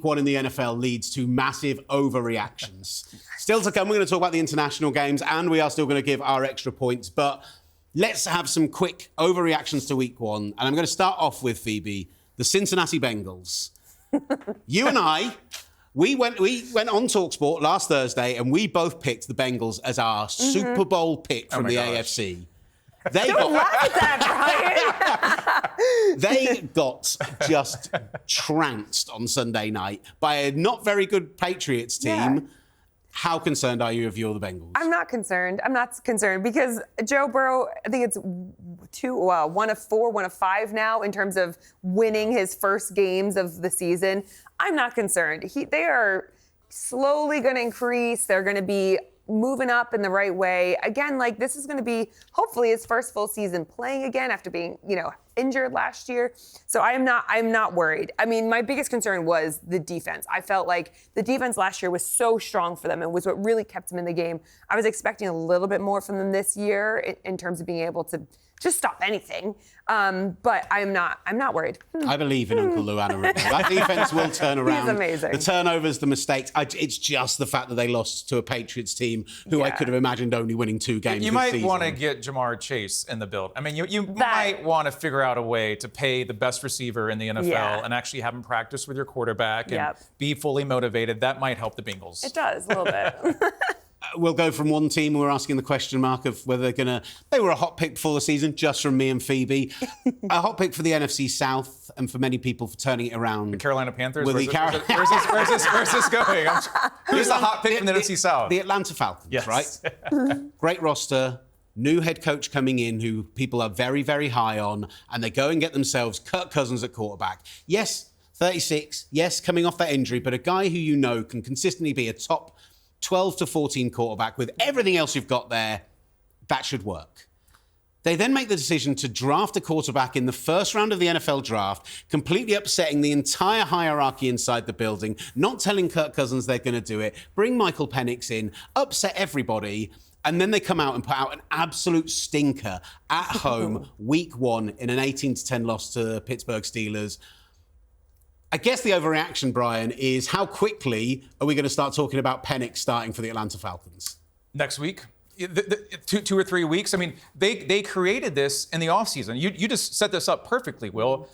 week one in the NFL leads to massive overreactions. Still to come, we're going to talk about the international games, and we are still going to give our extra points. But let's have some quick overreactions to week one. And I'm going to start off with, Phoebe, the Cincinnati Bengals. You and I, we went on talkSPORT last Thursday, and we both picked the Bengals as our Super Bowl pick from the AFC. Don't laugh at that, Brian. They got just trounced on Sunday night by a not very good Patriots team. Yeah. How concerned are you if you're the Bengals? I'm not concerned. I'm not concerned because Joe Burrow, I think it's 1 of 4, 1 of 5 now in terms of winning his first games of the season. I'm not concerned. They are slowly going to increase. They're going to be moving up in the right way. Again, like this is going to be hopefully his first full season playing again after being, injured last year. So I'm not worried. I mean, my biggest concern was the defense. I felt like the defense last year was so strong for them and was what really kept them in the game. I was expecting a little bit more from them this year in terms of being able to just stop anything. But I'm not worried. I believe in Uncle Lou Anarumo. That defense will turn around. He's amazing. The turnovers, the mistakes. It's just the fact that they lost to a Patriots team who I could have imagined only winning 2 games. You might want to get Jamar Chase in the build. I mean, you might want to figure out a way to pay the best receiver in the NFL and actually have him practice with your quarterback and be fully motivated. That might help the Bengals. It does, a little bit. We'll go from one team, and we're asking the question mark of whether they were a hot pick before the season, just from me and Phoebe. A hot pick for the NFC South, and for many people for turning it around. The Carolina Panthers? Where's this going? Who's the hot pick from the NFC South? The Atlanta Falcons, right? Great roster, new head coach coming in who people are very, very high on, and they go and get themselves Kirk Cousins at quarterback. Yes, 36, yes, coming off that injury, but a guy who can consistently be a top 12 to 14 quarterback with everything else you've got there, that should work. They then make the decision to draft a quarterback in the first round of the NFL draft, completely upsetting the entire hierarchy inside the building, not telling Kirk Cousins they're going to do it, bring Michael Penix in, upset everybody, and then they come out and put out an absolute stinker at home, week 1, in an 18-10 loss to the Pittsburgh Steelers. I guess the overreaction, Brian, is how quickly are we going to start talking about Penix starting for the Atlanta Falcons? Next week. 2 or 3 weeks. I mean, they created this in the offseason. You just set this up perfectly, Will.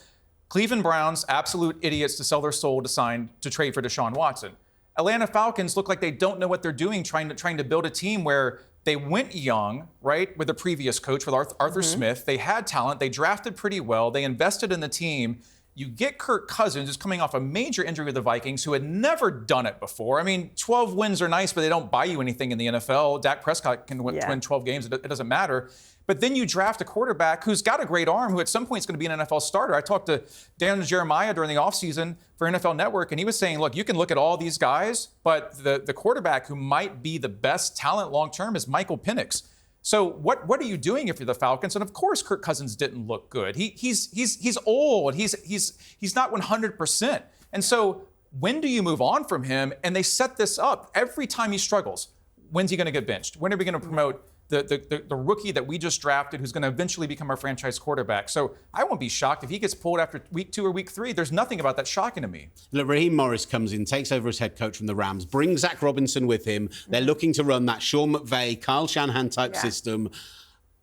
Cleveland Browns, absolute idiots to sell their soul to trade for Deshaun Watson. Atlanta Falcons look like they don't know what they're doing, trying to build a team where they went young, right, with the previous coach, with Arthur Smith. They had talent. They drafted pretty well. They invested in the team. You get Kirk Cousins, who's coming off a major injury with the Vikings, who had never done it before. I mean, 12 wins are nice, but they don't buy you anything in the NFL. Dak Prescott can win 12 games. It doesn't matter. But then you draft a quarterback who's got a great arm, who at some point is going to be an NFL starter. I talked to Dan Jeremiah during the offseason for NFL Network, and he was saying, look, you can look at all these guys, but the quarterback who might be the best talent long-term is Michael Penix. So what are you doing if you're the Falcons? And of course, Kirk Cousins didn't look good. He's old. He's not 100%. And so when do you move on from him? And they set this up every time he struggles. When's he going to get benched? When are we going to promote the rookie that we just drafted, who's going to eventually become our franchise quarterback? So I won't be shocked if he gets pulled after week 2 or week 3. There's nothing about that shocking to me. Look, Raheem Morris comes in, takes over as head coach from the Rams, brings Zach Robinson with him. They're looking to run that Sean McVay, Kyle Shanahan type system.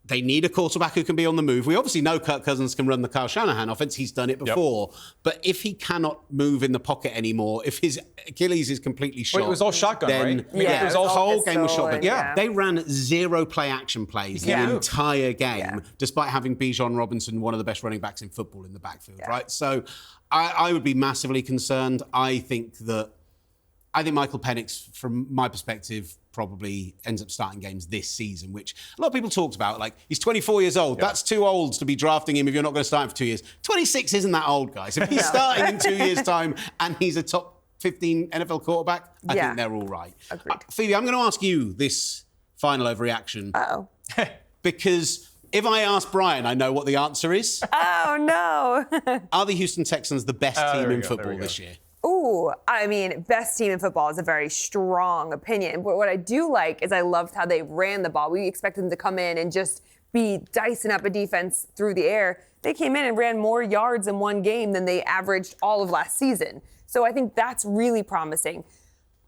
They need a quarterback who can be on the move. We obviously know Kirk Cousins can run the Kyle Shanahan offense. He's done it before. Yep. But if he cannot move in the pocket anymore, if his Achilles is completely shot... Well, it was all shotgun, then, right? Yeah, the whole game was shotgun. Yeah. They ran 0 play-action plays the entire game, despite having Bijan Robinson, one of the best running backs in football, in the backfield, right? So I would be massively concerned. I think Michael Penix, from my perspective, probably ends up starting games this season, which a lot of people talked about. Like, he's 24 years old. That's too old to be drafting him if you're not going to start him for 2 years. 26 isn't that old, guys. If he's starting in 2 years' time and he's a top 15 NFL quarterback, I think they're all right. Agreed. Phoebe, I'm going to ask you this final overreaction. Uh-oh. Because if I ask Brian, I know what the answer is. Oh, no. Are the Houston Texans the best team in football this year? Ooh, I mean, best team in football is a very strong opinion. But what I do like is I loved how they ran the ball. We expected them to come in and just be dicing up a defense through the air. They came in and ran more yards in one game than they averaged all of last season. So I think that's really promising.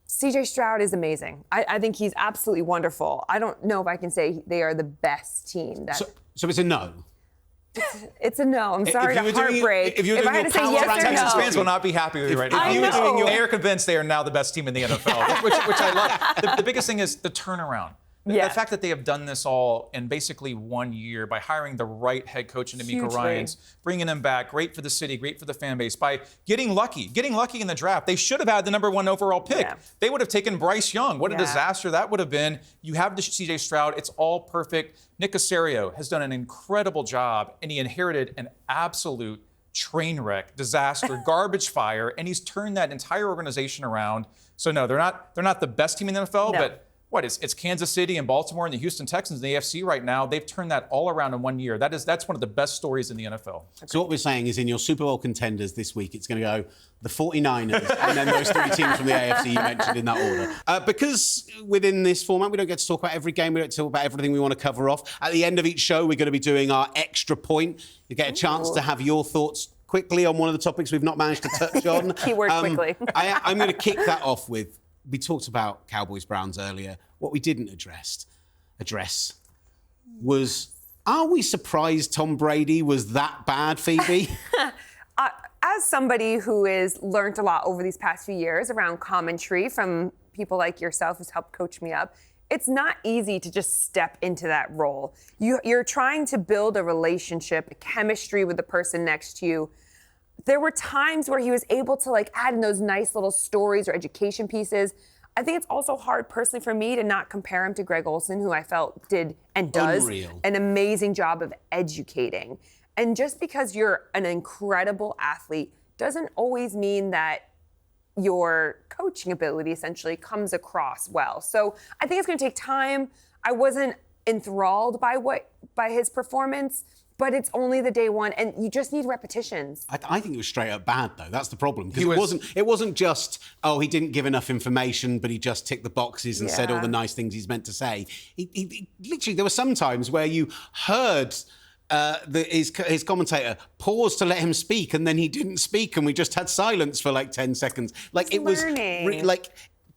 CJ Stroud is amazing. I think he's absolutely wonderful. I don't know if I can say they are the best team. So it's a no. It's a no. I'm sorry to heartbreak. If I had to say yes or Texans no. fans will not be happy with you right now. I know. They are convinced they are now the best team in the NFL, which I love. The biggest thing is the turnaround. Yeah. The fact that they have done this all in basically 1 year by hiring the right head coach in D'Amico Ryans, bringing him back, great for the city, great for the fan base, by getting lucky in the draft. They should have had the number 1 overall pick. Yeah. They would have taken Bryce Young. What a disaster that would have been. You have the CJ Stroud. It's all perfect. Nick Caserio has done an incredible job, and he inherited an absolute train wreck, disaster, garbage fire, and he's turned that entire organization around. So no, they're not the best team in the NFL, but it's Kansas City and Baltimore and the Houston Texans in the AFC right now. They've turned that all around in 1 year. That's one of the best stories in the NFL. So what we're saying is in your Super Bowl contenders this week, it's going to go the 49ers and then those 3 teams from the AFC you mentioned in that order. Because within this format, we don't get to talk about every game. We don't talk about everything we want to cover off. At the end of each show, we're going to be doing our extra point. You get a chance to have your thoughts quickly on one of the topics we've not managed to touch on. Keyword quickly. I'm going to kick that off with, we talked about Cowboys-Browns earlier. What we didn't address was, are we surprised Tom Brady was that bad, Phoebe? As somebody who has learned a lot over these past few years around commentary from people like yourself who's helped coach me up, it's not easy to just step into that role. You're trying to build a relationship, a chemistry with the person next to you. There were times where he was able to add in those nice little stories or education pieces. I think it's also hard personally for me to not compare him to Greg Olsen, who I felt did and does an amazing job of educating. And just because you're an incredible athlete doesn't always mean that your coaching ability essentially comes across well. So I think it's going to take time. I wasn't enthralled by his performance, but it's only the day one, and you just need repetitions. I think it was straight up bad, though. That's the problem. Because it wasn't just, he didn't give enough information, but he just ticked the boxes and said all the nice things he's meant to say. He literally, there were some times where you heard his commentator pause to let him speak, and then he didn't speak, and we just had silence for 10 seconds.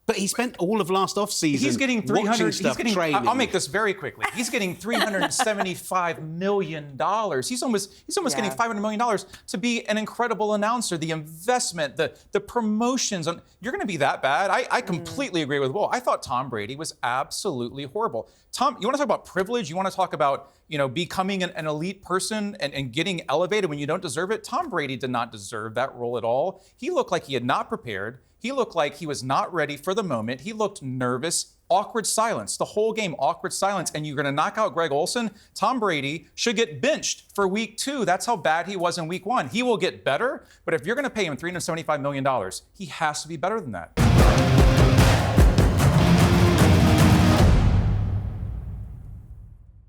But he spent all of last off-season he's getting 300 training. I'll make this very quickly. He's getting $375 million. He's almost getting $500 million to be an incredible announcer. The investment, the promotions. You're going to be that bad? I completely agree with Will. I thought Tom Brady was absolutely horrible. Tom, you want to talk about privilege? You want to talk about becoming an elite person and getting elevated when you don't deserve it? Tom Brady did not deserve that role at all. He looked like he had not prepared. He looked like he was not ready for the moment. He looked nervous, awkward silence. The whole game, awkward silence. And you're going to knock out Greg Olsen? Tom Brady should get benched for week 2. That's how bad he was in week 1. He will get better, but if you're going to pay him $375 million, he has to be better than that.